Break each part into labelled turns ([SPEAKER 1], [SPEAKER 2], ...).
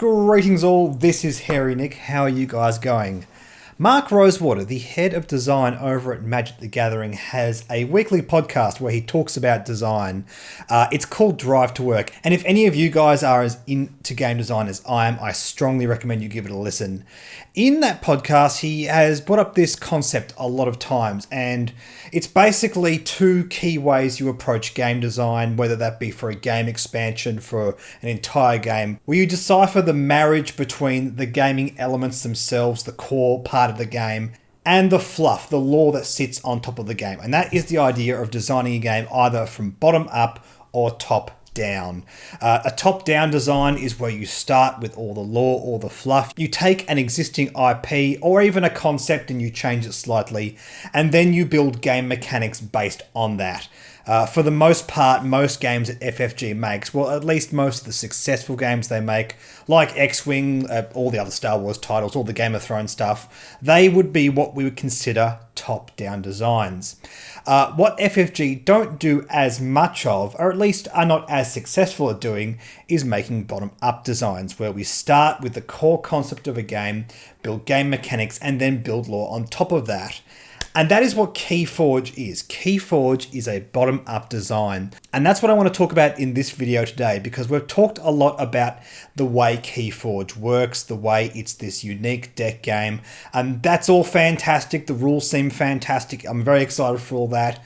[SPEAKER 1] Greetings all, this is Hairy Nick. How are you guys going? Mark Rosewater, the head of design over at Magic the Gathering, has a weekly podcast where he talks about design. It's called Drive to Work, and if any of you guys are as into game design as I am, I strongly recommend you give it a listen. In that podcast, he has brought up this concept a lot of times, and it's basically two key ways you approach game design, whether that be for a game expansion, for an entire game, where you decipher the marriage between the gaming elements themselves, the core part of the game, and the fluff, the lore that sits on top of the game. And that is the idea of designing a game either from bottom up or top down. A top-down design is where you start with all the lore or the fluff. You take an existing IP or even a concept and you change it slightly, and then you build game mechanics based on that. For the most part, most games that FFG makes, well, at least most of the successful games they make, like X-Wing, all the other Star Wars titles, all the Game of Thrones stuff, they would be what we would consider top-down designs. What FFG don't do as much of, or at least are not as successful at doing, is making bottom-up designs, where we start with the core concept of a game, build game mechanics, and then build lore on top of that. And that is what KeyForge is. KeyForge is a bottom-up design. And that's what I want to talk about in this video today, because we've talked a lot about the way KeyForge works, the way it's this unique deck game. And that's all fantastic. The rules seem fantastic. I'm very excited for all that.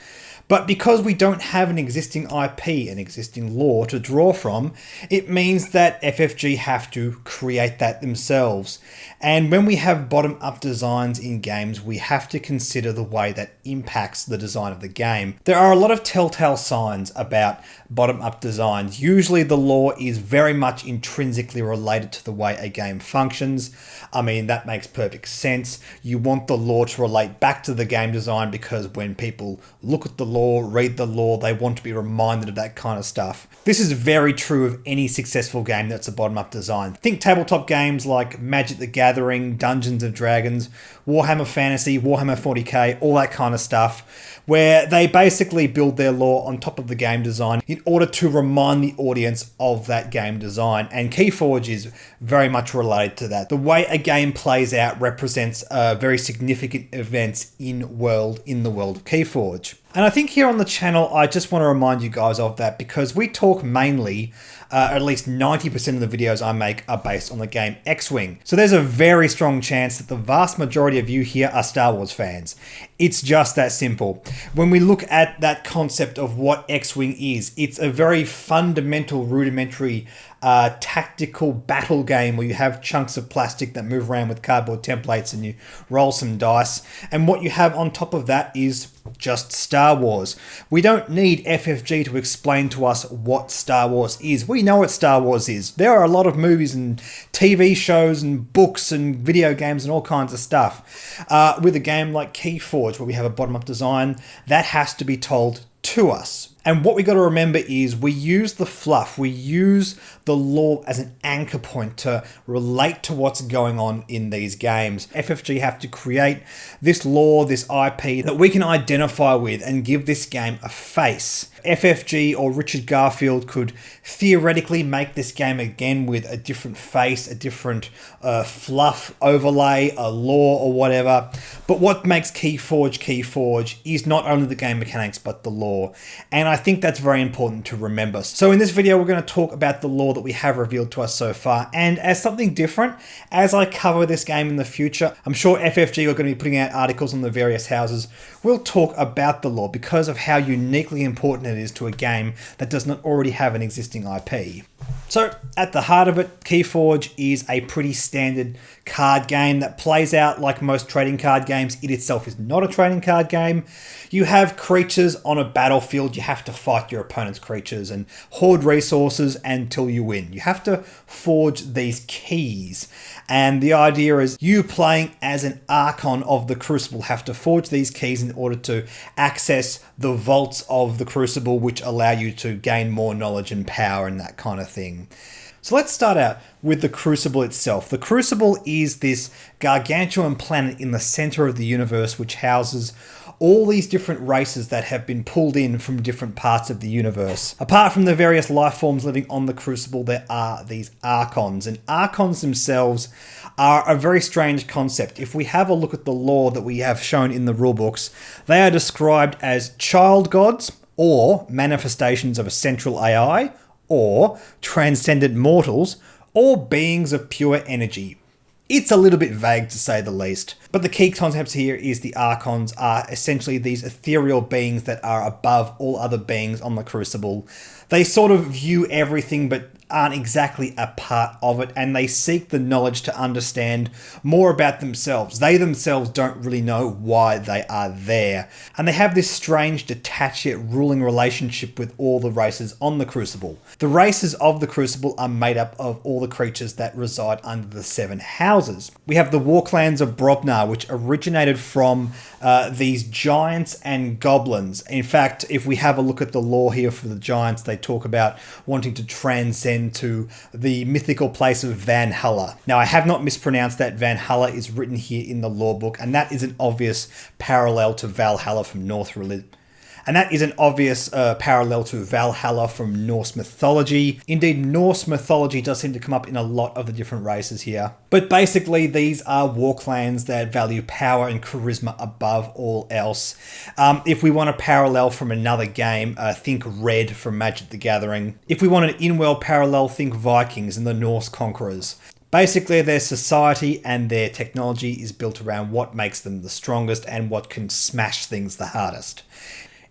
[SPEAKER 1] But because we don't have an existing IP, an existing lore to draw from, it means that FFG have to create that themselves. And when we have bottom-up designs in games, we have to consider the way that impacts the design of the game. There are a lot of telltale signs about bottom-up designs. Usually the lore is very much intrinsically related to the way a game functions. I mean, that makes perfect sense. You want the lore to relate back to the game design, because when people look at the lore, read the lore, they want to be reminded of that kind of stuff. This is very true of any successful game that's a bottom-up design. Think tabletop games like Magic the Gathering, Dungeons and Dragons, Warhammer Fantasy, Warhammer 40k, all that kind of stuff, where they basically build their lore on top of the game design in order to remind the audience of that game design. And KeyForge is very much related to that. The way a game plays out represents very significant events in the world of KeyForge. And I think here on the channel, I just want to remind you guys of that, because we talk mainly, at least 90% of the videos I make are based on the game X-Wing. So there's a very strong chance that the vast majority of you here are Star Wars fans. It's just that simple. When we look at that concept of what X-Wing is, it's a very fundamental, rudimentary tactical battle game where you have chunks of plastic that move around with cardboard templates and you roll some dice. And what you have on top of that is just Star Wars. We don't need FFG to explain to us what Star Wars is. We know what Star Wars is. There are a lot of movies and TV shows and books and video games and all kinds of stuff. With a game like KeyForge, where we have a bottom-up design, that has to be told to us. And what we got to remember is we use the fluff, we use the lore as an anchor point to relate to what's going on in these games. FFG have to create this lore, this IP that we can identify with and give this game a face. FFG or Richard Garfield could theoretically make this game again with a different face, a different fluff overlay, a lore or whatever. But what makes KeyForge is not only the game mechanics, but the lore. And I think that's very important to remember. So in this video, we're going to talk about the lore that we have revealed to us so far. And as something different, as I cover this game in the future, I'm sure FFG are going to be putting out articles on the various houses. We'll talk about the lore because of how uniquely important it is to a game that does not already have an existing IP. So at the heart of it, KeyForge is a pretty standard card game that plays out like most trading card games. It itself is not a trading card game. You have creatures on a battlefield. You have to fight your opponent's creatures and hoard resources until you win. You have to forge these keys. And the idea is you playing as an Archon of the Crucible have to forge these keys in order to access the vaults of the Crucible, which allow you to gain more knowledge and power and that kind of thing. So let's start out with the Crucible itself. The Crucible is this gargantuan planet in the center of the universe which houses all these different races that have been pulled in from different parts of the universe. Apart from the various life forms living on the Crucible, there are these Archons, and Archons themselves are a very strange concept. If we have a look at the lore that we have shown in the rulebooks, they are described as child gods, or manifestations of a central AI, or transcendent mortals, or beings of pure energy. It's a little bit vague to say the least. But the key concepts here is the Archons are essentially these ethereal beings that are above all other beings on the Crucible. They sort of view everything but aren't exactly a part of it, and they seek the knowledge to understand more about themselves. They themselves don't really know why they are there. And they have this strange, detached yet ruling relationship with all the races on the Crucible. The races of the Crucible are made up of all the creatures that reside under the 7 houses. We have the war clans of Brobgnar, which originated from these giants and goblins. In fact, if we have a look at the lore here for the giants, they talk about wanting to transcend to the mythical place of Valhalla. Now, I have not mispronounced that. Valhalla is written here in the lore book, and that is an obvious parallel to Valhalla from Norse religion. And that is an obvious parallel to Valhalla from Norse mythology. Indeed, Norse mythology does seem to come up in a lot of the different races here. But basically, these are war clans that value power and charisma above all else. If we want a parallel from another game, think Red from Magic the Gathering. If we want an in-world parallel, think Vikings and the Norse conquerors. Basically, their society and their technology is built around what makes them the strongest and what can smash things the hardest.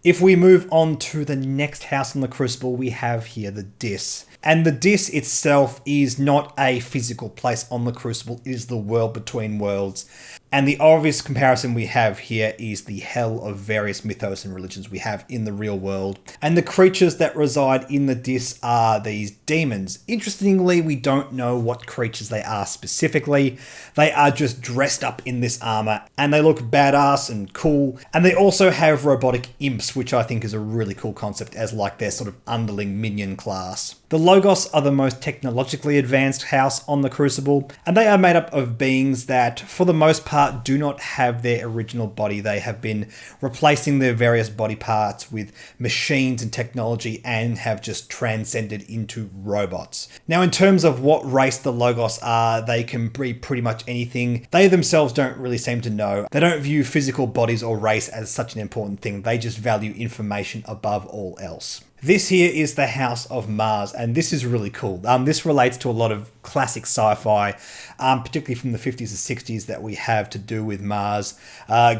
[SPEAKER 1] If we move on to the next house on the Crucible, we have here the Dis. And the Dis itself is not a physical place on the Crucible, it is the world between worlds. And the obvious comparison we have here is the hell of various mythos and religions we have in the real world. And the creatures that reside in the Dis are these demons. Interestingly, we don't know what creatures they are specifically. They are just dressed up in this armor and they look badass and cool. And they also have robotic imps, which I think is a really cool concept as like their sort of underling minion class. The Logos are the most technologically advanced house on the Crucible, and they are made up of beings that, for the most part, do not have their original body. They have been replacing their various body parts with machines and technology and have just transcended into robots. Now, in terms of what race the Logos are, they can be pretty much anything. They themselves don't really seem to know. They don't view physical bodies or race as such an important thing. They just value information above all else. This here is the House of Mars, and this is really cool. This relates to a lot of classic sci-fi, particularly from the 50s and 60s that we have to do with Mars.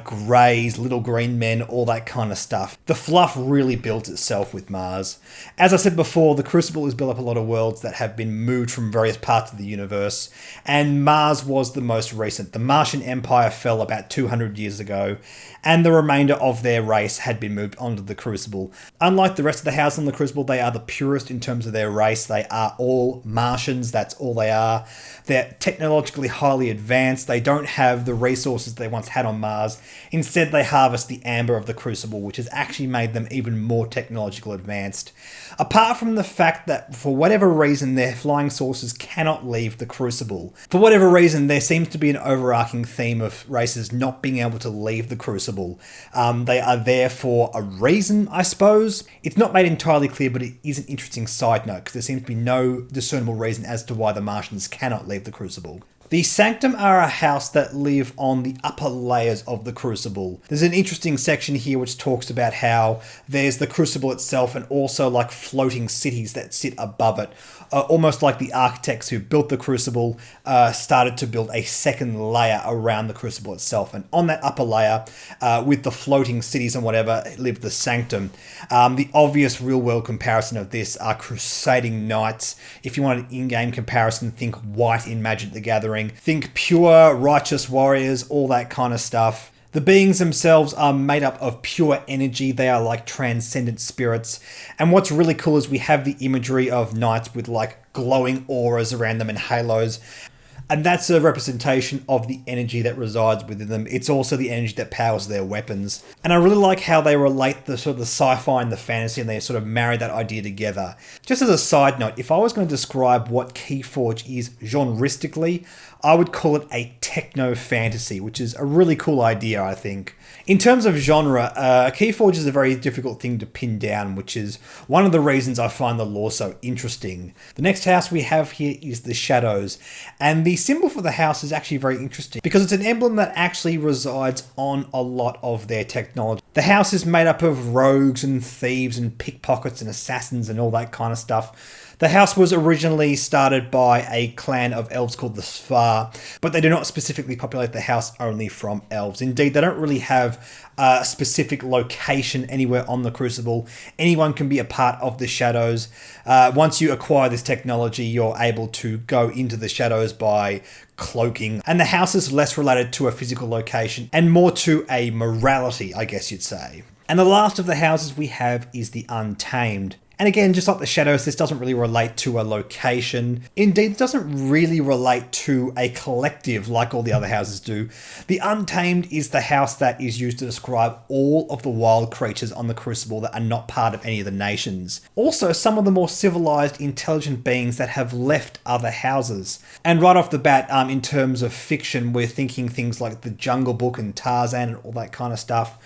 [SPEAKER 1] Greys, little green men, all that kind of stuff. The fluff really builds itself with Mars. As I said before, the Crucible has built up a lot of worlds that have been moved from various parts of the universe, and Mars was the most recent. The Martian Empire fell about 200 years ago, and the remainder of their race had been moved onto the Crucible. Unlike the rest of the house on the Crucible, they are the purest in terms of their race. They are all Martians, that's all they are. They're technologically highly advanced. They don't have the resources they once had on Mars. Instead, they harvest the amber of the Crucible, which has actually made them even more technological advanced. Apart from the fact that, for whatever reason, their flying saucers cannot leave the Crucible. For whatever reason, there seems to be an overarching theme of races not being able to leave the Crucible. They are there for a reason, I suppose. It's not made entirely clear, but it is an interesting side note, because there seems to be no discernible reason as to why the Martians cannot leave the Crucible. The Sanctum are a house that live on the upper layers of the Crucible. There's an interesting section here which talks about how there's the Crucible itself and also like floating cities that sit above it. Almost like the architects who built the Crucible started to build a second layer around the Crucible itself. And on that upper layer, with the floating cities and whatever, lived the Sanctum. The obvious real-world comparison of this are crusading knights. If you want an in-game comparison, think white in Magic the Gathering. Think pure, righteous warriors, all that kind of stuff. The beings themselves are made up of pure energy. They are like transcendent spirits. And what's really cool is we have the imagery of knights with like glowing auras around them and halos. And that's a representation of the energy that resides within them. It's also the energy that powers their weapons. And I really like how they relate the sort of the sci-fi and the fantasy, and they sort of marry that idea together. Just as a side note, if I was going to describe what KeyForge is genreistically, I would call it a techno fantasy, which is a really cool idea, I think. In terms of genre, KeyForge is a very difficult thing to pin down, which is one of the reasons I find the lore so interesting. The next house we have here is the Shadows, and the symbol for the house is actually very interesting because it's an emblem that actually resides on a lot of their technology. The house is made up of rogues and thieves and pickpockets and assassins and all that kind of stuff. The house was originally started by a clan of elves called the Svar, but they do not specifically populate the house only from elves. Indeed, they don't really have a specific location anywhere on the Crucible. Anyone can be a part of the Shadows. Once you acquire this technology, you're able to go into the Shadows by cloaking. And the house is less related to a physical location and more to a morality, I guess you'd say. And the last of the houses we have is the Untamed. And again, just like the Shadows, this doesn't really relate to a location. Indeed, it doesn't really relate to a collective like all the other houses do. The Untamed is the house that is used to describe all of the wild creatures on the Crucible that are not part of any of the nations. Also, some of the more civilized, intelligent beings that have left other houses. And right off the bat, in terms of fiction, we're thinking things like the Jungle Book and Tarzan and all that kind of stuff.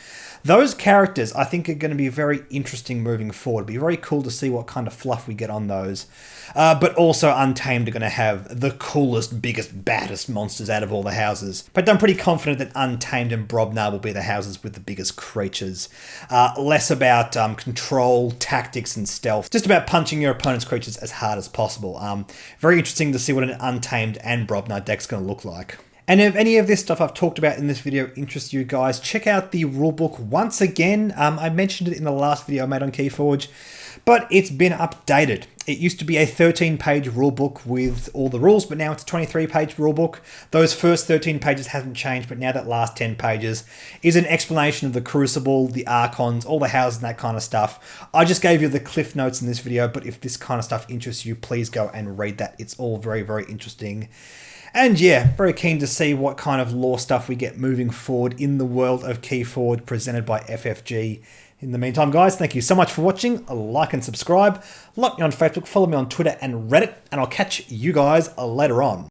[SPEAKER 1] Those characters, I think, are going to be very interesting moving forward. It'll be very cool to see what kind of fluff we get on those. But also, Untamed are going to have the coolest, biggest, baddest monsters out of all the houses. But I'm pretty confident that Untamed and Brobgnar will be the houses with the biggest creatures. Less about control, tactics, and stealth. Just about punching your opponent's creatures as hard as possible. Very interesting to see what an Untamed and Brobgnar deck's going to look like. And if any of this stuff I've talked about in this video interests you guys, check out the rulebook once again. I mentioned it in the last video I made on KeyForge, but it's been updated. It used to be a 13-page rulebook with all the rules, but now it's a 23-page rulebook. Those first 13 pages haven't changed, but now that last 10 pages is an explanation of the Crucible, the Archons, all the houses and that kind of stuff. I just gave you the cliff notes in this video, but if this kind of stuff interests you, please go and read that. It's all very, very interesting. And yeah, very keen to see what kind of lore stuff we get moving forward in the world of KeyForge presented by FFG. In the meantime, guys, thank you so much for watching. Like and subscribe. Like me on Facebook, follow me on Twitter and Reddit, and I'll catch you guys later on.